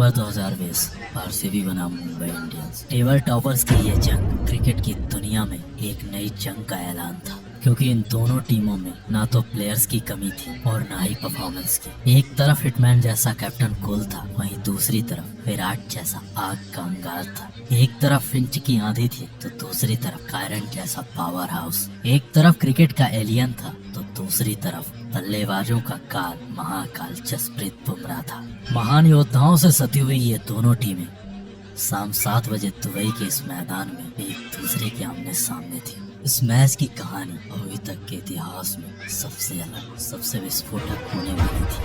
दिसंबर 2020 RCB बना Mumbai Indians. Table toppers की ये जंग क्रिकेट की दुनिया में एक नई जंग का ऐलान था, क्योंकि इन दोनों टीमों में ना तो प्लेयर्स की कमी थी और ना ही परफॉर्मेंस की। एक तरफ हिटमैन जैसा कैप्टन कोल था, वहीं दूसरी तरफ विराट जैसा आग का अंगार था। एक तरफ फिंच की आंधी थी तो दूसरी तरफ कायरन जैसा पावर हाउस। एक तरफ क्रिकेट का एलियन था तो दूसरी तरफ बल्लेबाजों का काल महाकाल जसप्रीत बुमराह था। महान योद्धाओं से सती हुई ये दोनों टीमें शाम 7 बजे दुबई के इस मैदान में एक दूसरे के आमने सामने थी। इस मैच की कहानी अभी तक के इतिहास में सबसे अलग, सबसे विस्फोटक होने वाली थी।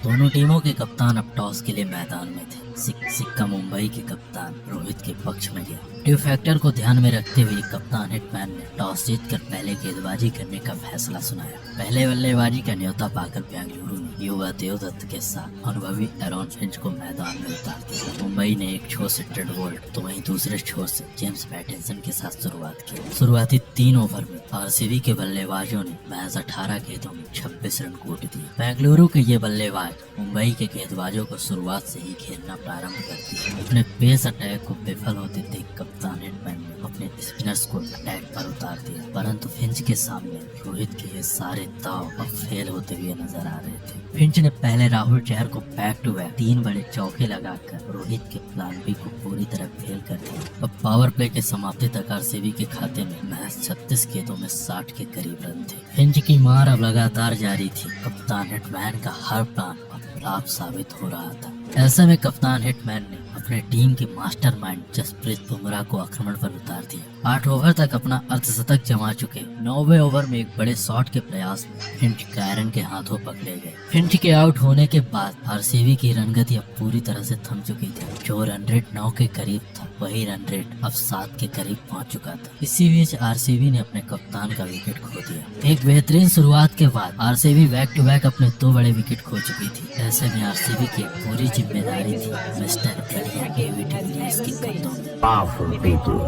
दोनों टीमों के कप्तान अब टॉस के लिए मैदान में थे। सिक्का मुंबई के कप्तान रोहित के पक्ष में गया। ड्यू फैक्टर को ध्यान में रखते हुए कप्तान हिटमैन ने टॉस जीतकर पहले गेंदबाजी करने का फैसला सुनाया। पहले बल्लेबाजी का न्योता पाकर बेंगलुरु ने युवा देवदत्त के साथ अनुभवी एरॉन फिंच को मैदान में उतार दिया। मुंबई ने एक छोर से ट्रेंट बोल्ट तो वहीं दूसरे छोर से जेम्स पैटिंसन के साथ शुरुआत की। शुरुआती 3 ओवर में आरसीबी के बल्लेबाजों ने महज 18 गेंदों में 26 रन कूट दिए। बेंगलुरु के ये बल्लेबाज मुंबई के गेंदबाजों को शुरुआत से ही खेलना प्रारंभ कर दिया। अपने पेस अटैक को विफल होते देख कप्तान हिटमैन ने अपने स्पिनर्स को अटैक पर उतार दिया, परंतु फिंच के सामने रोहित के ये सारे दाव अब फेल होते हुए नजर आ रहे थे। फिंच ने पहले राहुल चहर को बैक टू बैक 3 बड़े चौके लगाकर रोहित के प्लान बी को पूरी तरह फेल कर दिया। अब पावर प्ले के समाप्ति तक आरसीबी के खाते में महज 36 गेंदों में 60 के करीब रन थे। फिंच की मार अब लगातार जारी थी। कप्तान हिटमैन का हर प्लान अब फ्लॉप साबित हो रहा था। ऐसे में कप्तान हिटमैन ने अपने टीम के मास्टरमाइंड जसप्रीत बुमराह को आक्रमण पर उतार दिया। 8 ओवर तक अपना अर्धशतक जमा चुके 9वें ओवर में एक बड़े शॉट के प्रयास में फिंच कायरन के हाथों पकड़े गए। फिंच के आउट होने के बाद आरसीबी की रणगति अब पूरी तरह से थम चुकी थी। जो रन रेट 9 के करीब था, वही रन रेट अब 7 के करीब पहुंच चुका था। इसी बीच आरसीबी ने अपने कप्तान का विकेट खो दिया। एक बेहतरीन शुरुआत के बाद आरसीबी बैक टू बैक अपने 2 बड़े विकेट खो चुकी थी। ऐसे में आरसीबी की पूरी जिम्मेदारी थी मिस्टर एबी डिविलियर्स के कंधों में। Powerful people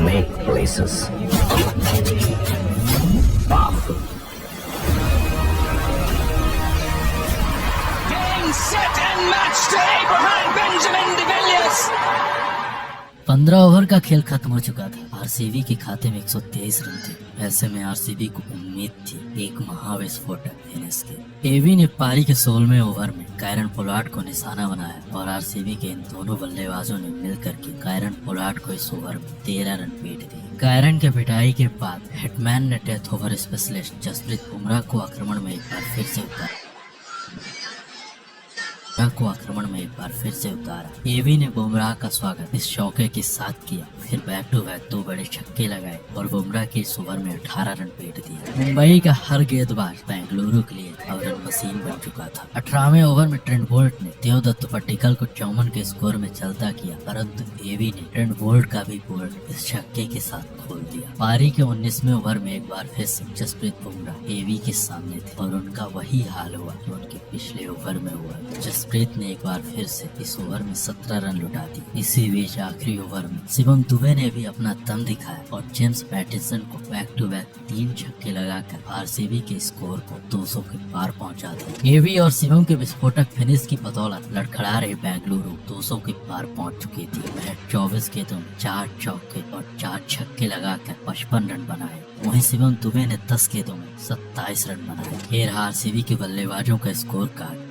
make places powerful. Game, set and match to Abraham Benjamin de Villiers. 15 over का खेल खत्म हो चुका था। आरसीबी के खाते में 123 रन थे। ऐसे में आरसीबी को उम्मीद थी एक महाविस्फोटक फिनिश की। एवी ने पारी के 16वें ओवर में कायरन पोलार्ड को निशाना बनाया और आरसीबी के इन दोनों बल्लेबाजों ने मिलकर के कायरन पोलार्ड को इस ओवर में 13 रन पीट दिए। कायरन के पिटाई के बाद हिटमैन ने death over specialist Jasprit Bumrah को आक्रमण में एक बार फिर से उतारा। एवी ने बुमराह का स्वागत इस चौके के साथ किया, फिर बैक टू बैक 2 बड़े छक्के लगाए और बुमराह के इस ओवर में 18 रन पीट दिए। मुंबई का हर गेंदबाज बेंगलुरु के लिए अब रन मशीन बन चुका था। 18वें ओवर में ट्रेंट बोल्ट ने देवदत्त पट्टिकल को 54 के स्कोर में चलता किया, परंतु एवी ने ट्रेंट बोल्ट का भी बोल्ट इस छक्के के साथ खोल दिया। पारी के 19वें ओवर में एक बार फिर से जसप्रीत बुमराह एवी के सामने थे और उनका वही हाल हुआ जो उनके पिछले ओवर में हुआ। जसप्रीत ने एक बार फिर से इस ओवर में 17 रन लुटा दिए। इसी बीच आखिरी ओवर में शिवम दुबे ने भी अपना दम दिखाया और जेम्स पैटिंसन को बैक टू बैक 3 छक्के लगाकर आरसीबी के स्कोर को 200 के पार पहुंचा दिया। एवी और शिवम के विस्फोटक फिनिश की बदौलत लड़खड़ा रही बेंगलुरु 200 के पार पहुंच चुकी थी। वह 24 गेंदों में 4 चौके और 4 छक्के लगाकर 55 रन बनाए। वहीं शिवम दुबे ने 10 गेंदों में 27 रन बनाए। ये रहा आरसीबी के बल्लेबाजों का स्कोर कार्ड।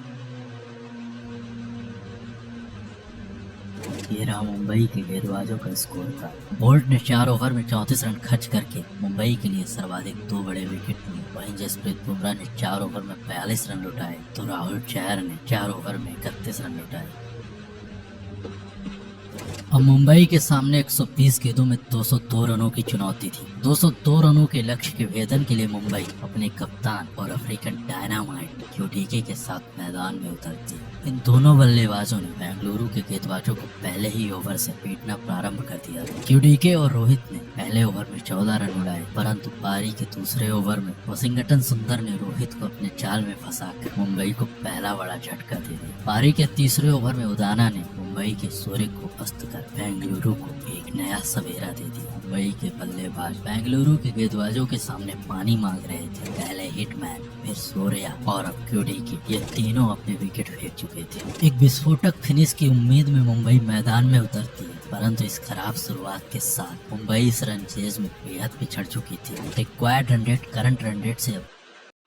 ये रहा मुंबई के गेंदबाजों का स्कोर कार्ड। बोल्ट ने 4 ओवर में 34 रन खर्च करके मुंबई के लिए सर्वाधिक 2 बड़े विकेट लिए। वहीं जसप्रीत बुमराह ने 4 ओवर में 42 रन लुटाए तो राहुल चहर ने 4 ओवर में 31 रन लुटाए। अब मुंबई के सामने 120 गेंदों में 202 रनों की चुनौती थी। 202 रनों के लक्ष्य के भेदन के लिए मुंबई अपने कप्तान और अफ्रीकन डायनामाइट क्यूडीके के साथ मैदान में उतरती। इन दोनों बल्लेबाजों ने बेंगलुरु के गेंदबाजों को पहले ही ओवर से पीटना प्रारंभ कर दिया था। क्यूडीके और रोहित ने पहले ओवर में 14 रन उड़ाए, परंतु पारी के दूसरे ओवर में वाशिंगटन सुंदर ने रोहित को अपने जाल में फंसाकर मुंबई को पहला बड़ा झटका दे दिया। पारी के तीसरे ओवर में उदाना ने मुंबई के सूर्य को अस्त कर बेंगलुरु को एक नया सवेरा दे दिया। मुंबई के बल्लेबाज बेंगलुरु के गेंदबाजों के सामने पानी मांग रहे थे। पहले हिटमैन, फिर सूर्या और अब क्यूडिकी, ये तीनों अपने विकेट फेंक चुके थे। एक विस्फोटक फिनिश की उम्मीद में मुंबई मैदान में उतरती है, परंतु इस खराब शुरुआत के साथ मुंबई इस रन चेज में बेहद पिछड़ चुकी थी। Required run rate current run rate से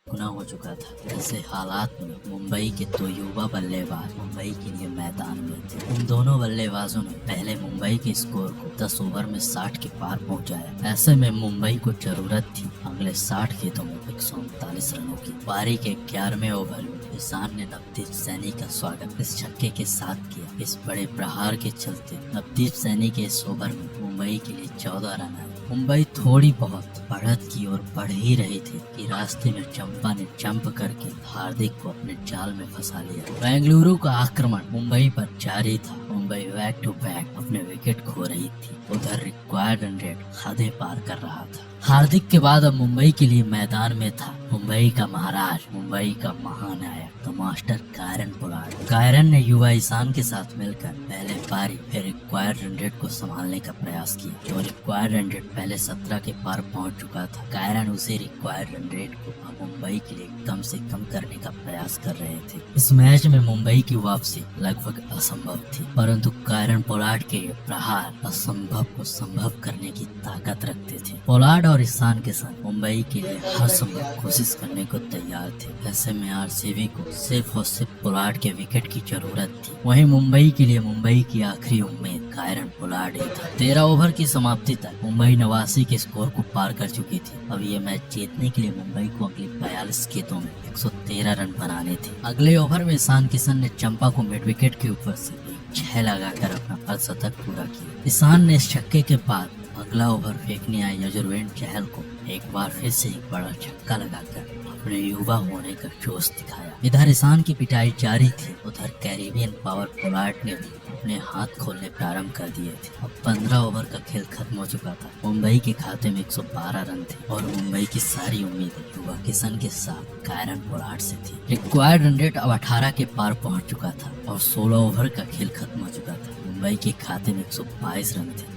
गुना हो चुका था। ऐसे हालात में मुंबई के दो युवा बल्लेबाज मुंबई के लिए मैदान में थे। उन दोनों बल्लेबाजों ने पहले मुंबई के स्कोर को 10 ओवर में 60 के पार पहुंचाया। ऐसे में मुंबई को जरूरत थी अगले 60 गेंदों में 139 रनों की। पारी के 11वें ओवर में ईशान ने नवदीप सैनी का स्वागत इस छक्के के साथ किया। इस बड़े प्रहार के चलते नवदीप सैनी के इस ओवर में मुंबई के लिए 14 रन आए। मुंबई थोड़ी बहुत बढ़त की ओर बढ़ ही रही थी कि रास्ते में चंपा ने जंप करके हार्दिक को अपने जाल में फंसा लिया। बेंगलुरु का आक्रमण मुंबई पर जारी था। मुंबई बैक टू बैक अपने विकेट खो रही थी। उधर रिक्वायर्ड रन रेट हदें पार कर रहा था। हार्दिक के बाद अब मुंबई के लिए मैदान में था मुंबई का महाराज, मुंबई का महानायक, the master Kieron Pollard. Kieron ने युवा ईशान के साथ मिलकर पहले पारी फिर रिक्वायर्ड रन रेट को संभालने का प्रयास किया। जो रिक्वायर्ड रन रेट पहले 17 के पार पहुंच चुका था, कायरन उसी रिक्वायर्ड रन रेट को मुंबई के लिए कम से कम करने का प्रयास कर रहे थे। इस मैच में मुंबई की वापसी लगभग असंभव थी, परंतु कायरन पोलार्ड के प्रहार असंभव को संभव करने की ताकत रखते थे। पोलार्ड और ईशान के साथ मुंबई के लिए हर संभव कोशिश करने को तैयार थे। ऐसे में आरसीबी को सिर्फ और सिर्फ पोलार्ड के विकेट की जरूरत थी। वहीं मुंबई के लिए मुंबई की आखिरी उम्मीद कायरन पोलार्ड ही था। 13 ओवर की समाप्ति तक मुंबई 89 के स्कोर को पार कर चुकी थी। अब ये मैच जीतने के लिए मुंबई को अगली 42 गेंदों में 113 रन बनाने थे। अगले ओवर में ईशान किशन ने चंपा को मिड विकेट के ऊपर से 6 लगाकर अपना अर्धशतक पूरा किया। ईशान ने इस छक्के के बाद अगला ओवर फेंकने आए यजुर्वेंद्र चहल को एक बार फिर से एक बड़ा छक्का लगाकर अपने युवा होने का जोश दिखाया। इधर ईशान की पिटाई जारी थी, उधर कैरिबियन पावर पोलार्ड ने भी अपने हाथ खोलने प्रारंभ कर दिए थे। अब 15 ओवर का खेल खत्म हो चुका था। मुंबई के खाते में 112 रन थे और मुंबई की सारी उम्मीदें युवा किशन के साथ कायरन पोलार्ड से थी। रिक्वायर्ड रन रेट अब 18 के पार पहुंच चुका था और 16 ओवर का खेल खत्म हो चुका था। मुंबई के खाते में 122 रन थे।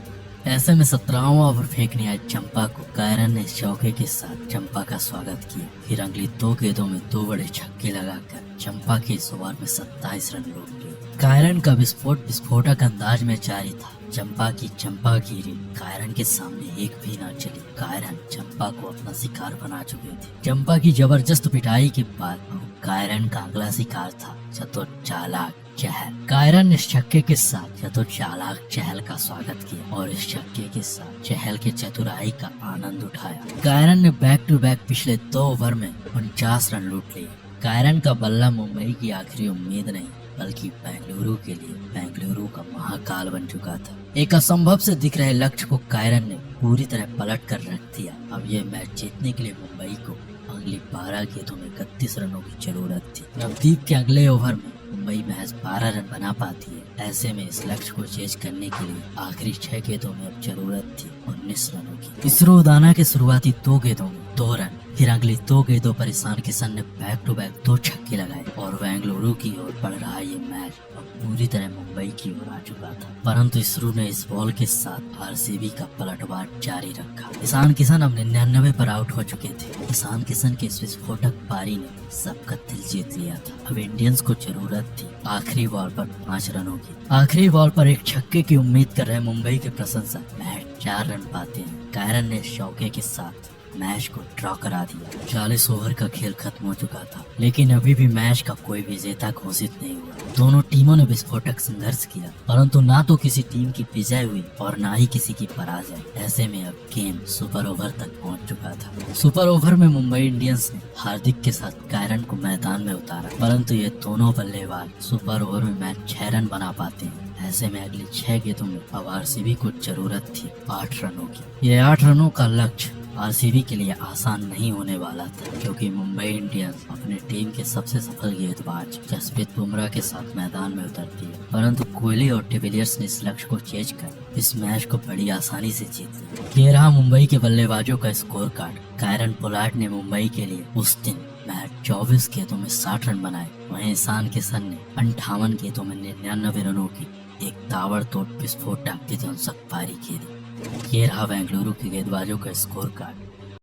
ऐसे में 17वां ओवर फेंकने आए चंपा को कायरन ने चौके के साथ चंपा का स्वागत किया। फिर अगली 2 गेंदों में 2 बड़े छक्के लगाकर चंपा के इस ओवर में 27 रन लूट लिए। कायरन का विस्फोटक अंदाज में जारी था। चंपा की चंपागिरी कायरन के सामने एक भी ना चली। कायरन चंपा को अपना शिकार बना चुके थे। चंपा की जबरदस्त पिटाई के बाद कायरन का अगला शिकार था चतुर चालाक चहल। कायरन ने इस छक्के के साथ चतुर चालाक चहल का स्वागत किया और इस छक्के के साथ चहल के चतुराई का आनंद उठाया। कायरन ने बैक टू बैक पिछले 2 ओवर में 49 रन लूट लिए। कायरन का बल्ला मुंबई की आखिरी उम्मीद नहीं बल्कि बेंगलुरु के लिए बेंगलुरु का महाकाल बन चुका था। एक असंभव से दिख रहे लक्ष्य को कायरन ने पूरी तरह पलट कर रख दिया। अब ये मैच जीतने के लिए मुंबई को अगली 12 गेंदों में 31 रनों की जरूरत थी। नवदीप के अगले ओवर में मुंबई महज 12 रन बना पाती है। ऐसे में इस लक्ष्य को चेज करने के लिए आखिरी 6 गेंदों में अब जरूरत थी 19 रनों की। इसरो उदाना के शुरुआती 2 गेंदों में 2 रन, फिर अगली 2 गेंदों पर ईशान किशन ने बैक टू बैक 2 छक्के लगाए और बेंगलुरु की ओर बढ़ रहा ये मैच अब पूरी तरह मुंबई की ओर आ चुका था। परंतु इसरो ने इस बॉल के साथ आरसीबी का पलटवार जारी रखा। ईशान किशन अब 99 पर आउट हो चुके थे। ईशान किशन के इस विस्फोटक पारी ने सबका दिल जीत लिया था। अब इंडियंस को जरूरत थी आखिरी बॉल पर 5 रनों की। आखिरी बॉल पर एक छक्के की उम्मीद कर रहे मुंबई के प्रशंसक महज 4 रन पाते हैं। कायरन ने चौके के साथ मैच को ड्रॉ करा दिया। 40 ओवर का खेल खत्म हो चुका था, लेकिन अभी भी मैच का कोई विजेता घोषित नहीं हुआ। दोनों टीमों ने विस्फोटक संघर्ष किया, परंतु ना तो किसी टीम की विजय हुई और ना ही किसी की पराजय। ऐसे में अब गेम सुपर ओवर तक पहुंच चुका था। सुपर ओवर में मुंबई इंडियंस ने हार्दिक के साथ कायरन को मैदान में उतारा, परंतु ये दोनों बल्लेबाज सुपर ओवर में मैच 6 रन बना पाते हैं। ऐसे में अगली 6 गेंदों में अब आरसीबी को जरूरत थी 8 रनों की। ये 8 रनों का लक्ष्य आरसीबी के लिए आसान नहीं होने वाला था, क्योंकि मुंबई इंडियंस अपने टीम के सबसे सफल गेंदबाज जसप्रीत बुमराह के साथ मैदान में उतरती है। परंतु कोहली और डिविलियर्स ने इस लक्ष्य को चेज कर इस मैच को बड़ी आसानी से जीत लिया। ये रहा मुंबई के बल्लेबाजों का स्कोर कार्ड। कायरन पोलार्ड ने मुंबई के लिए उस दिन मैच 24 गेंदों में 60 रन बनाए। वहीं ईशान किशन ने 58 गेंदों में 99 रनों की एक ताबड़तोड़ विस्फोट टाकते जनसक पारी खेली। ये रहा बेंगलुरु के गेंदबाजों का स्कोर कार्ड।